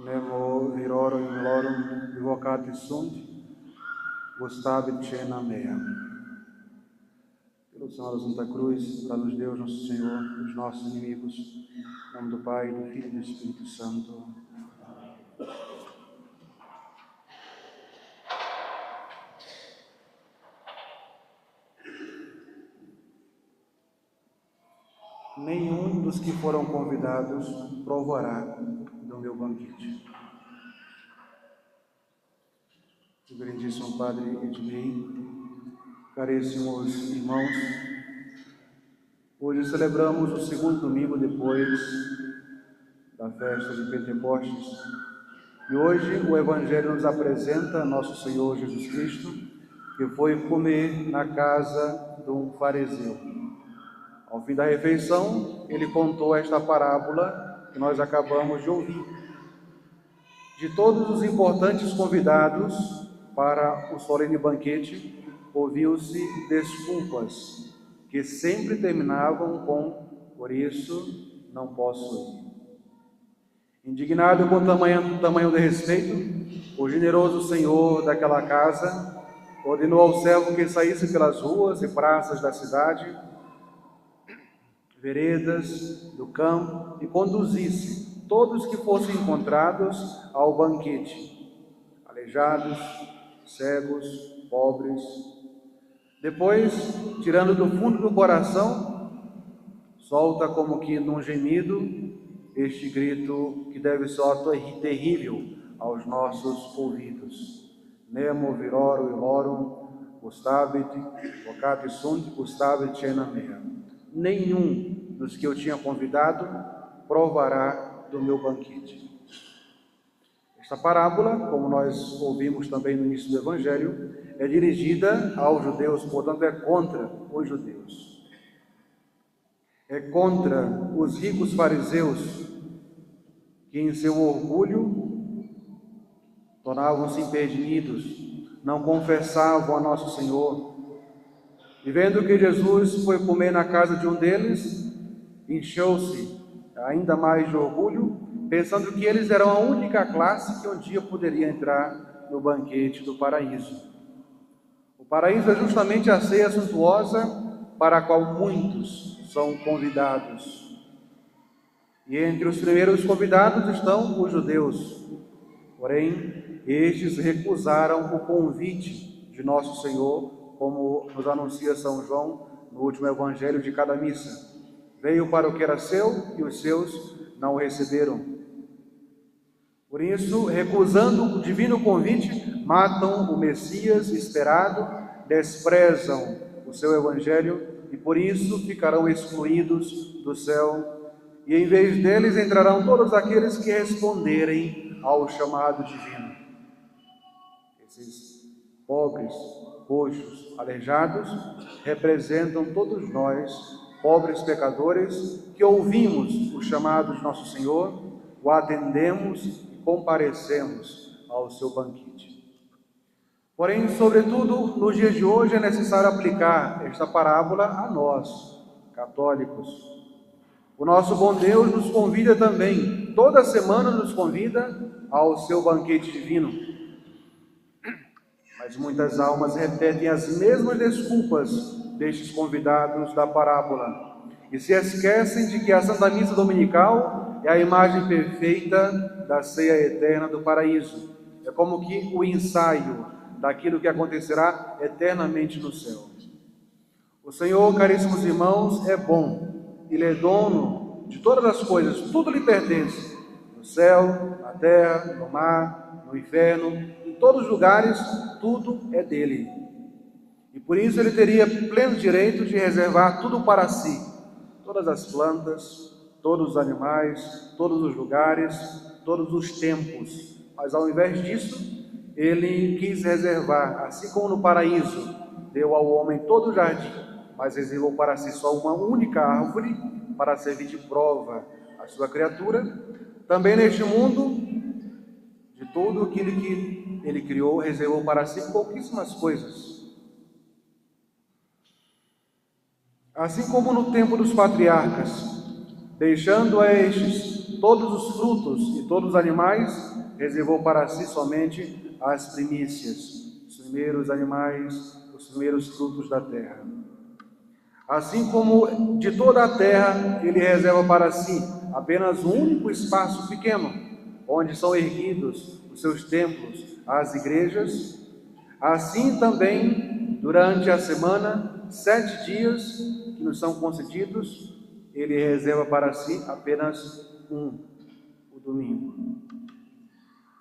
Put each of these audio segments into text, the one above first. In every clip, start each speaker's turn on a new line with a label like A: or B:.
A: nemo virorum melorum invocati sunt, gustabit cena mea. Pelo sinal da Santa Cruz, dá-nos Deus, nosso Senhor, os nossos inimigos, em nome do Pai, do Filho e do Espírito Santo. Nenhum dos que foram convidados provará do meu banquete. Reverendíssimo Padre Edmei, caríssimos irmãos, hoje celebramos o segundo domingo depois da festa de Pentecostes e hoje o Evangelho nos apresenta nosso Senhor Jesus Cristo, que foi comer na casa de um fariseu. Ao fim da refeição, ele contou esta parábola que nós acabamos de ouvir. De todos os importantes convidados para o solene banquete, ouviu-se desculpas, que sempre terminavam com: por isso não posso ir. Indignado com tamanho de respeito, o generoso senhor daquela casa ordenou ao servo que saísse pelas ruas e praças da cidade, veredas do campo, e conduzisse todos que fossem encontrados ao banquete, aleijados, cegos, pobres. Depois, tirando do fundo do coração, solta como que num gemido este grito que deve soar terrível aos nossos ouvidos: nemo virorum ilorum gustabit vocati sunt, gustabit cena mea. Nenhum dos que eu tinha convidado provará do meu banquete. Esta parábola, como nós ouvimos também no início do Evangelho, é dirigida aos judeus, portanto é contra os judeus. É contra os ricos fariseus, que em seu orgulho tornavam-se impedidos, não confessavam a nosso Senhor. E vendo que Jesus foi comer na casa de um deles, encheu-se ainda mais de orgulho, pensando que eles eram a única classe que um dia poderia entrar no banquete do paraíso. O paraíso é justamente a ceia suntuosa para a qual muitos são convidados. E entre os primeiros convidados estão os judeus. Porém, estes recusaram o convite de nosso Senhor, como nos anuncia São João no último evangelho de cada missa. Veio para o que era seu e os seus não o receberam. Por isso, recusando o divino convite, matam o Messias esperado, desprezam o seu evangelho e por isso ficarão excluídos do céu. E em vez deles entrarão todos aqueles que responderem ao chamado divino. Esses pobres, coxos, aleijados, representam todos nós, pobres pecadores, que ouvimos o chamado de nosso Senhor, o atendemos e comparecemos ao seu banquete. Porém, sobretudo, nos dias de hoje é necessário aplicar esta parábola a nós, católicos. O nosso bom Deus nos convida também, toda semana nos convida ao seu banquete divino. Mas muitas almas repetem as mesmas desculpas destes convidados da parábola e se esquecem de que a Santa Missa Dominical é a imagem perfeita da ceia eterna do paraíso. É como que o ensaio daquilo que acontecerá eternamente no céu. O Senhor, caríssimos irmãos, é bom. Ele é dono de todas as coisas, tudo lhe pertence. No céu, na terra, no mar, no inferno, em todos os lugares, tudo é dele. E por isso ele teria pleno direito de reservar tudo para si. Todas as plantas, todos os animais, todos os lugares, todos os tempos. Mas ao invés disso, ele quis reservar, assim como no paraíso, deu ao homem todo o jardim, mas reservou para si só uma única árvore para servir de prova à sua criatura. Também neste mundo, de tudo aquilo que ele criou, reservou para si pouquíssimas coisas. Assim como no tempo dos patriarcas, deixando a estes todos os frutos e todos os animais, reservou para si somente as primícias, os primeiros animais, os primeiros frutos da terra. Assim como de toda a terra ele reserva para si apenas um único espaço pequeno, onde são erguidos os seus templos, as igrejas, assim também, durante a semana, 7 dias que nos são concedidos, ele reserva para si apenas um, o domingo.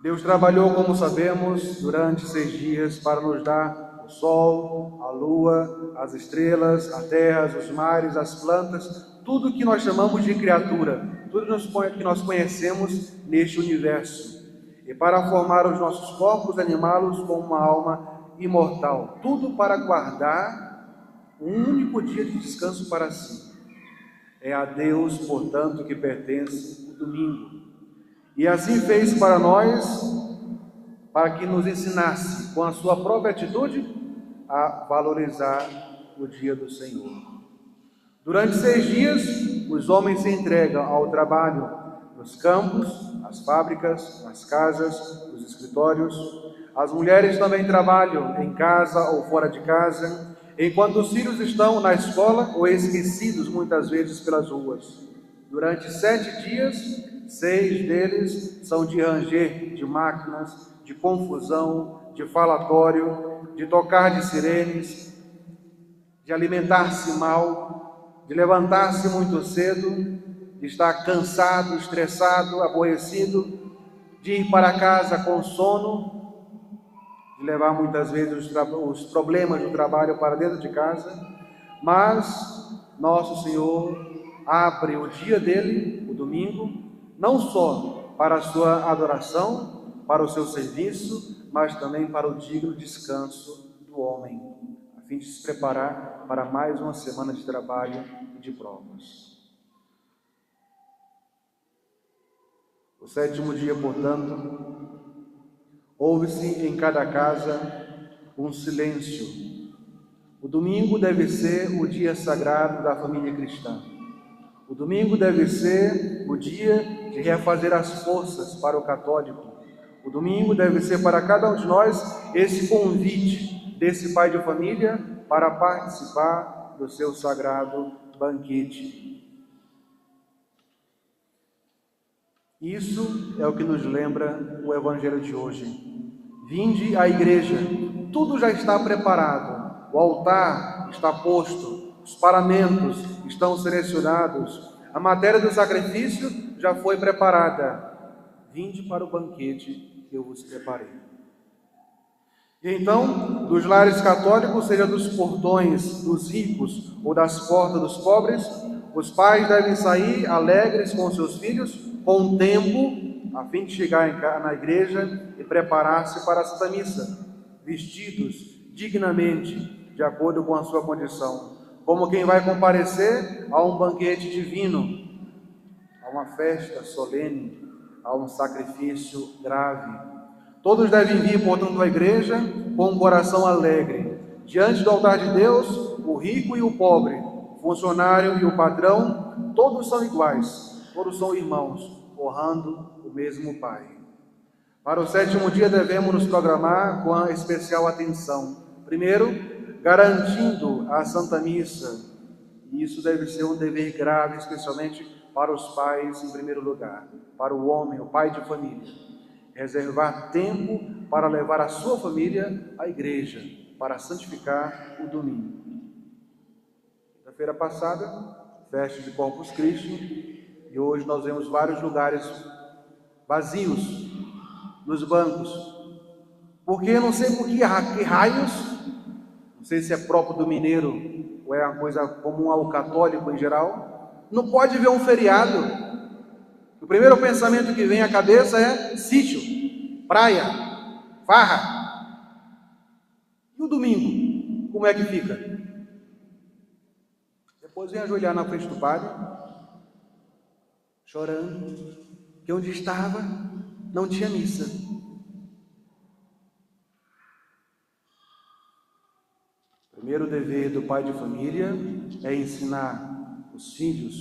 A: Deus trabalhou, como sabemos, durante 6 dias para nos dar o sol, a lua, as estrelas, a terra, os mares, as plantas, tudo que nós chamamos de criatura, tudo que nós conhecemos neste universo. E para formar os nossos corpos, animá-los com uma alma imortal. Tudo para guardar um único dia de descanso para si. É a Deus, portanto, que pertence o domingo. E assim fez para nós, para que nos ensinasse, com a sua própria atitude, a valorizar o dia do Senhor. Durante 6 dias, os homens se entregam ao trabalho nos campos, nas fábricas, nas casas, nos escritórios. As mulheres também trabalham em casa ou fora de casa, enquanto os filhos estão na escola ou esquecidos muitas vezes pelas ruas. Durante 7 dias, 6 deles são de ranger de máquinas, de confusão, de falatório, de tocar de sirenes, de alimentar-se mal, de levantar-se muito cedo, de estar cansado, estressado, aborrecido, de ir para casa com sono, de levar muitas vezes os problemas do trabalho para dentro de casa. Mas nosso Senhor abre o dia dele, o domingo, não só para a sua adoração, para o seu serviço, mas também para o digno descanso do homem, a fim de se preparar para mais uma semana de trabalho e de provas. O 7º dia, portanto, ouve-se em cada casa um silêncio. O domingo deve ser o dia sagrado da família cristã. O domingo deve ser o dia de refazer as forças para o católico. O domingo deve ser para cada um de nós esse convite desse pai de família para participar do seu sagrado banquete. Isso é o que nos lembra o Evangelho de hoje. Vinde à igreja, tudo já está preparado, o altar está posto, os paramentos estão selecionados, a matéria do sacrifício já foi preparada. Vinde para o banquete que eu vos preparei. E então, dos lares católicos, seja dos portões dos ricos ou das portas dos pobres, os pais devem sair alegres com seus filhos, com tempo, a fim de chegar na igreja e preparar-se para a Santa Missa, vestidos dignamente, de acordo com a sua condição, como quem vai comparecer a um banquete divino, a uma festa solene, a um sacrifício grave. Todos devem vir, portanto, à igreja com um coração alegre. Diante do altar de Deus, o rico e o pobre, o funcionário e o patrão, todos são iguais, todos são irmãos, honrando o mesmo Pai. Para o 7º dia devemos nos programar com a especial atenção. Primeiro, garantindo a Santa Missa. E isso deve ser um dever grave, especialmente para os pais em primeiro lugar, para o homem, o pai de família. Reservar tempo para levar a sua família à igreja, para santificar o domingo. Quinta-feira passada, festa de Corpus Christi, e hoje nós vemos vários lugares vazios nos bancos, porque eu não sei por que raios, não sei se é próprio do mineiro ou é uma coisa comum ao católico em geral, não pode ver um feriado. O primeiro pensamento que vem à cabeça é sítio, praia, farra. E o domingo, como é que fica? Depois vem ajoelhar na frente do padre, chorando, que onde estava não tinha missa. O primeiro dever do pai de família é ensinar os filhos,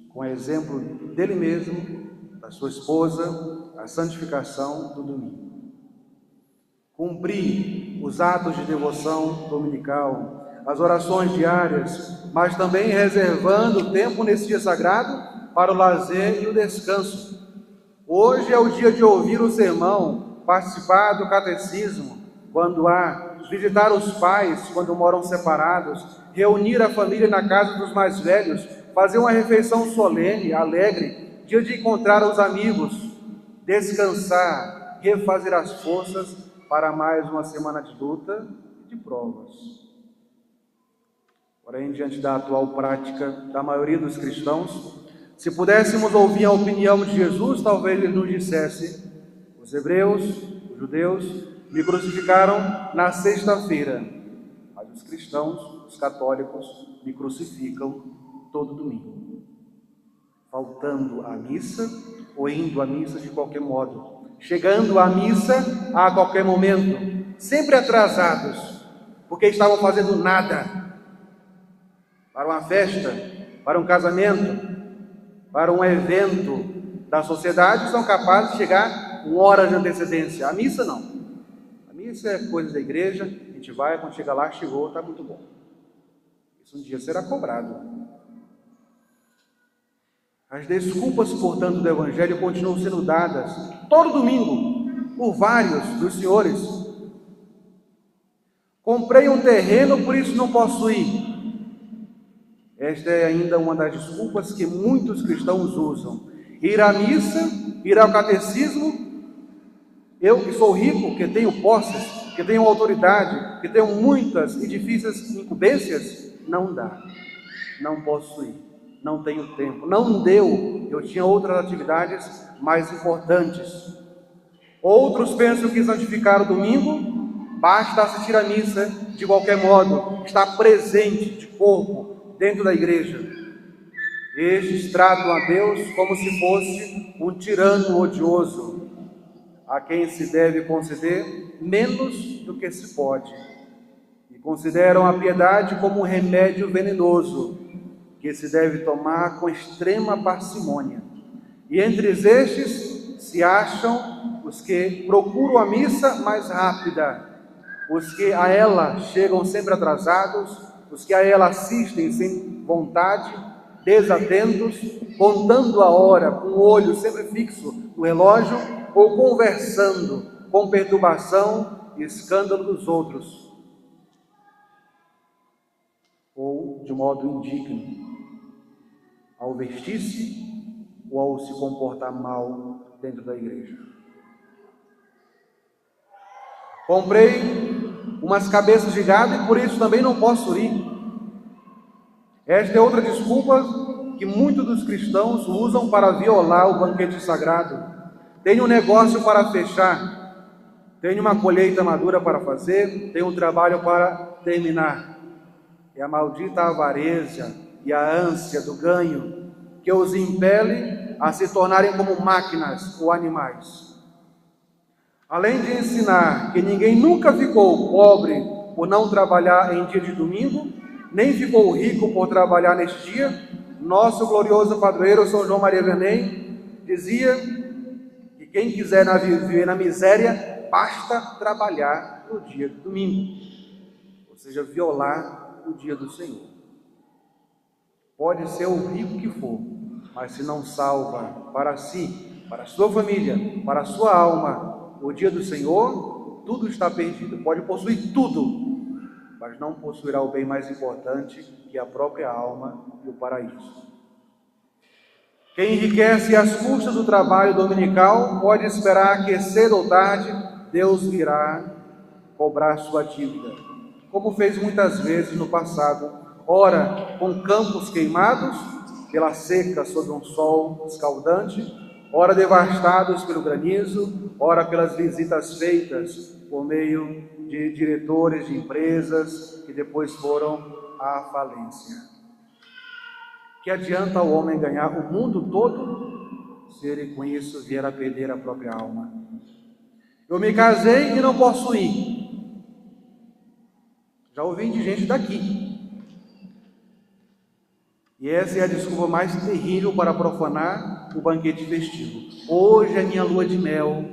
A: com exemplo dele mesmo, sua esposa, a santificação do domingo. Cumprir os atos de devoção dominical, as orações diárias, mas também reservando tempo nesse dia sagrado para o lazer e o descanso. Hoje é o dia de ouvir o sermão, participar do catecismo, quando há, visitar os pais quando moram separados, reunir a família na casa dos mais velhos, fazer uma refeição solene, alegre, dia de encontrar os amigos, descansar, refazer as forças para mais uma semana de luta e de provas. Porém, diante da atual prática da maioria dos cristãos, se pudéssemos ouvir a opinião de Jesus, talvez ele nos dissesse: os hebreus, os judeus, me crucificaram na sexta-feira, mas os cristãos, os católicos, me crucificam todo domingo, faltando à missa ou indo à missa de qualquer modo, chegando à missa a qualquer momento, sempre atrasados, porque estavam fazendo nada para uma festa, para um casamento, para um evento da sociedade, são capazes de chegar com horas de antecedência. A missa não. A missa é coisa da igreja, a gente vai, quando chega lá, chegou, está muito bom. Isso um dia será cobrado. As desculpas, portanto, do Evangelho continuam sendo dadas todo domingo por vários dos senhores. Comprei um terreno, por isso não posso ir. Esta é ainda uma das desculpas que muitos cristãos usam. Ir à missa, ir ao catecismo. Eu que sou rico, que tenho posses, que tenho autoridade, que tenho muitas e difíceis incumbências, não dá. Não posso ir. Não tenho tempo, não deu, eu tinha outras atividades mais importantes. Outros pensam que santificar o domingo, basta assistir à missa de qualquer modo, estar presente de corpo dentro da igreja. Estes tratam a Deus como se fosse um tirano odioso, a quem se deve conceder menos do que se pode, e consideram a piedade como um remédio venenoso, que se deve tomar com extrema parcimônia. E entre estes se acham os que procuram a missa mais rápida, os que a ela chegam sempre atrasados, os que a ela assistem sem vontade, desatentos, contando a hora com o olho sempre fixo no relógio, ou conversando com perturbação e escândalo dos outros, ou de modo indigno, ao vestir-se ou ao se comportar mal dentro da igreja. Comprei umas cabeças de gado e por isso também não posso ir. Esta é outra desculpa que muitos dos cristãos usam para violar o banquete sagrado. Tenho um negócio para fechar, tenho uma colheita madura para fazer, tenho um trabalho para terminar. É a maldita avareza e a ânsia do ganho que os impele a se tornarem como máquinas ou animais. Além de ensinar que ninguém nunca ficou pobre por não trabalhar em dia de domingo, nem ficou rico por trabalhar neste dia, nosso glorioso padroeiro São João Maria Vianney dizia que quem quiser viver na miséria, basta trabalhar no dia de domingo, ou seja, violar o dia do Senhor. Pode ser o rico que for, mas se não salva para si, para a sua família, para a sua alma, o dia do Senhor, tudo está perdido. Pode possuir tudo, mas não possuirá o bem mais importante, que é a própria alma e o paraíso. Quem enriquece às custas do trabalho dominical pode esperar que cedo ou tarde Deus virá cobrar sua dívida, como fez muitas vezes no passado, ora com campos queimados pela seca sob um sol escaldante, ora devastados pelo granizo, ora pelas visitas feitas por meio de diretores de empresas que depois foram à falência. Que adianta o homem ganhar o mundo todo se ele com isso vier a perder a própria alma? Eu me casei e não posso ir. Já ouvi de gente daqui. E essa é a desculpa mais terrível para profanar o banquete festivo. Hoje é minha lua de mel.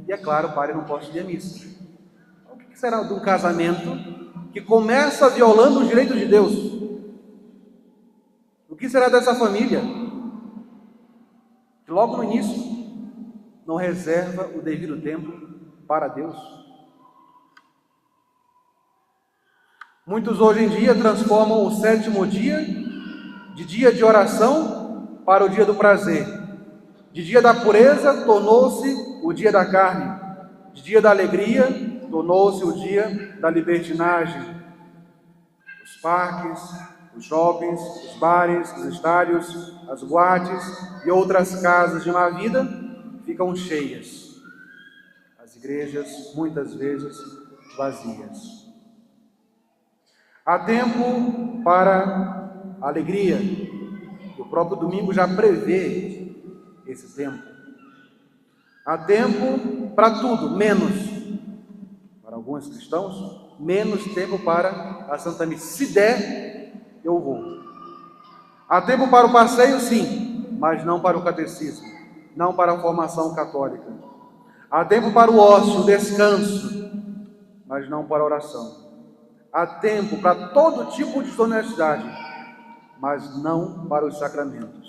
A: E é claro, Padre, não posso ir à missa. O que será de um casamento que começa violando os direitos de Deus? O que será dessa família que logo no início não reserva o devido tempo para Deus? Muitos hoje em dia transformam o 7º dia de dia de oração para o dia do prazer. De dia da pureza tornou-se o dia da carne. De dia da alegria tornou-se o dia da libertinagem. Os parques, os shoppings, os bares, os estádios, as boates e outras casas de má vida ficam cheias. As igrejas, muitas vezes, vazias. Há tempo para a alegria. O próprio domingo já prevê esse tempo. Há tempo para tudo, menos, para alguns cristãos, menos tempo para a Santa Missa. Se der, eu vou. Há tempo para o passeio, sim, mas não para o catecismo, não para a formação católica. Há tempo para o ócio, o descanso, mas não para a oração. Há tempo para todo tipo de desonestidade, mas não para os sacramentos.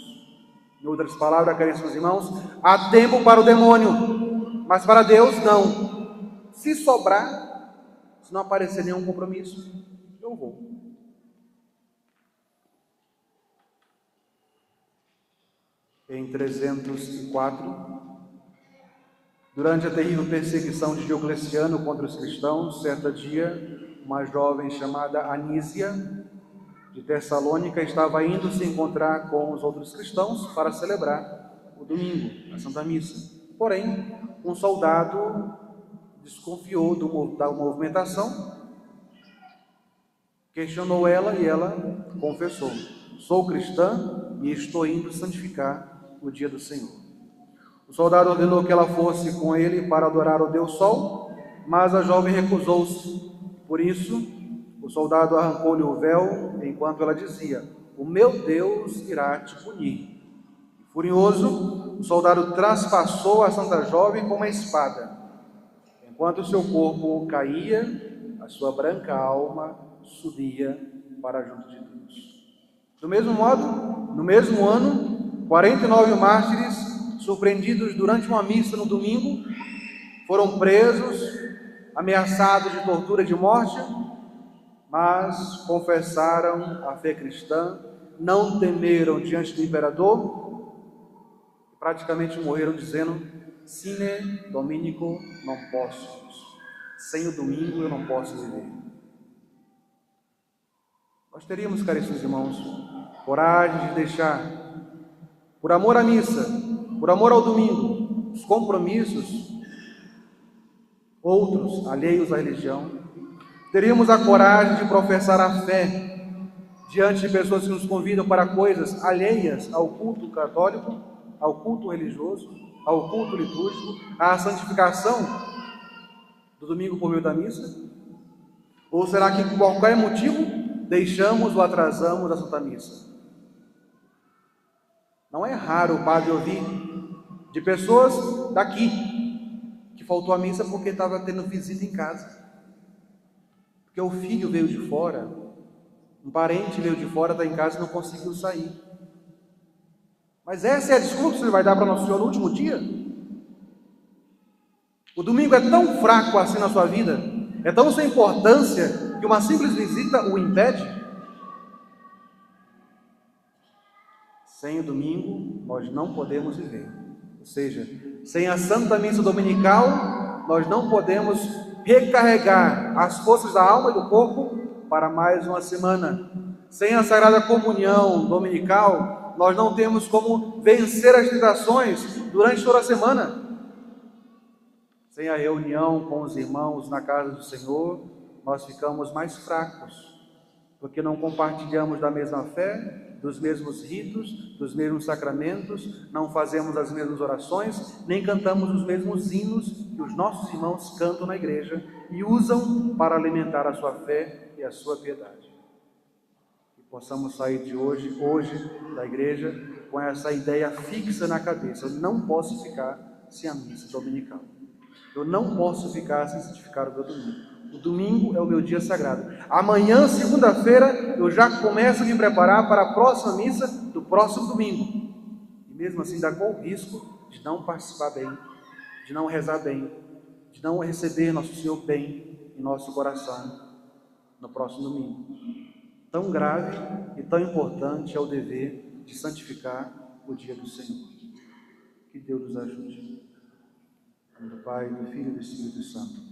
A: Em outras palavras, caríssimos irmãos, há tempo para o demônio, mas para Deus não. Se sobrar, se não aparecer nenhum compromisso, eu vou. Em 304, durante a terrível perseguição de Diocleciano contra os cristãos, certo dia, uma jovem chamada Anísia, de Tessalônica, estava indo se encontrar com os outros cristãos para celebrar o domingo, a Santa Missa. Porém, um soldado desconfiou da movimentação, questionou ela e ela confessou: sou cristã e estou indo santificar o dia do Senhor. O soldado ordenou que ela fosse com ele para adorar o Deus Sol, mas a jovem recusou-se. Por isso, o soldado arrancou-lhe o véu, enquanto ela dizia: o meu Deus irá te punir. Furioso, o soldado traspassou a santa jovem com uma espada. Enquanto o seu corpo caía, a sua branca alma subia para junto de Deus. Do mesmo modo, no mesmo ano, 49 mártires, surpreendidos durante uma missa no domingo, foram presos, ameaçados de tortura e de morte, mas confessaram a fé cristã, não temeram diante do imperador e praticamente morreram dizendo: sine dominico non posso, sem o domingo eu não posso viver. Nós teríamos, caríssimos irmãos, coragem de deixar, por amor à missa, por amor ao domingo, os compromissos outros alheios à religião. Teríamos a coragem de professar a fé diante de pessoas que nos convidam para coisas alheias ao culto católico, ao culto religioso, ao culto litúrgico, à santificação do domingo por meio da missa? Ou será que por qualquer motivo deixamos ou atrasamos a Santa Missa? Não é raro o padre ouvir de pessoas daqui que faltou a missa porque estava tendo visita em casa, porque o filho veio de fora, um parente veio de fora, está em casa e não conseguiu sair. Mas essa é a desculpa que você vai dar para Nosso Senhor no último dia? O domingo é tão fraco assim na sua vida, é tão sem importância, que uma simples visita o impede? Sem o domingo, nós não podemos viver. Ou seja, sem a Santa Missa Dominical, nós não podemos recarregar as forças da alma e do corpo para mais uma semana. Sem a Sagrada Comunhão Dominical, nós não temos como vencer as tentações durante toda a semana. Sem a reunião com os irmãos na casa do Senhor, nós ficamos mais fracos, porque não compartilhamos da mesma fé, dos mesmos ritos, dos mesmos sacramentos, não fazemos as mesmas orações, nem cantamos os mesmos hinos que os nossos irmãos cantam na igreja e usam para alimentar a sua fé e a sua piedade. Que possamos sair de hoje da igreja com essa ideia fixa na cabeça: eu não posso ficar sem a missa dominical. Eu não posso ficar sem santificar o meu domingo. O domingo é o meu dia sagrado. Amanhã, segunda-feira, eu já começo a me preparar para a próxima missa do próximo domingo. E mesmo assim dá qual o risco de não participar bem, de não rezar bem, de não receber Nosso Senhor bem em nosso coração no próximo domingo. Tão grave e tão importante é o dever de santificar o dia do Senhor. Que Deus nos ajude. Em nome do Pai, do Filho e do Espírito Santo.